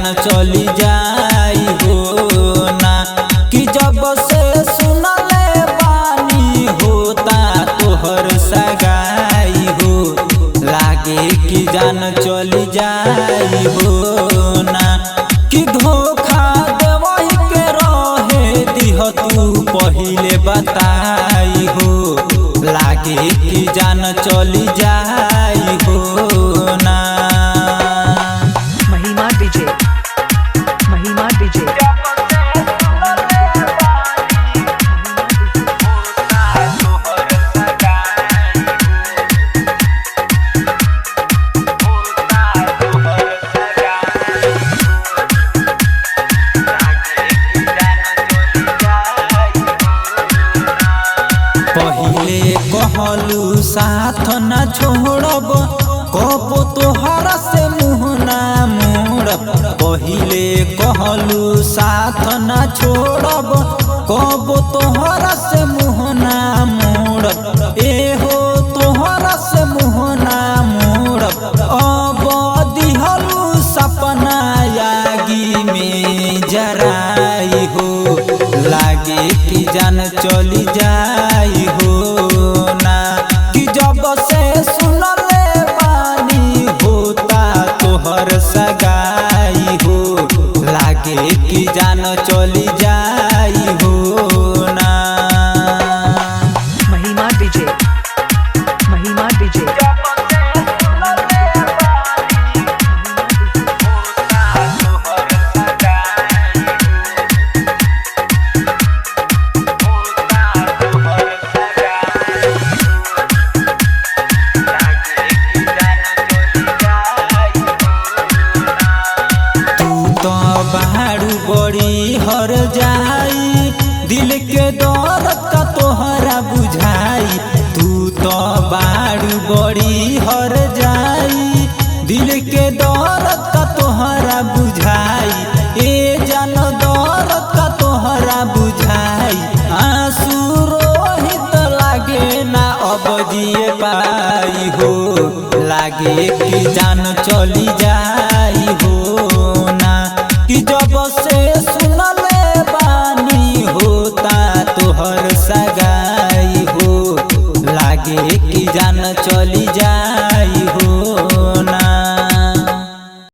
जान चली जाई हो ना। कि जब से सुनले बानी होता तोहर सगाई हो, लागे कि जान चली जाई हो ना। कि धोखा देवही के रहे दिह तू पहिले बताई हो, लागे कि जान चली जाई हो ना। महिमा डीजे पहिले कहलू साथ न छोड़ब, कब तोहरा से मुँह ना मोड़ब। पहिले कहलू साथ न छोड़ब, कब तोहरा से मुँह ना मोड़ब। एहो तोहरा से मुँह ना मोड़ब। अब दिहलू सपना यागी में जराई हो, लागे कि जान चली जाई हो ना। कि जब से सुनले बानी होता तोहर सगाई हो, लागे कि जान चली जाई हो ना। महिमा डीजे बाड़ू बड़ी हर जाई, दिल के दर्द का तोहरा बुझाई। तू तो बाड़ू बड़ी हर जाई, दिल के दर्द का तोहरा बुझाई। ए जान दर्द का तोहरा बुझाई। आंसू रोहित लागे ना अब जिए पाई हो, लागे कि जान चली जाई हो ना। कि जब से सुनले बानी होता तोहर सगाई हो, लागे कि जान चली जाई।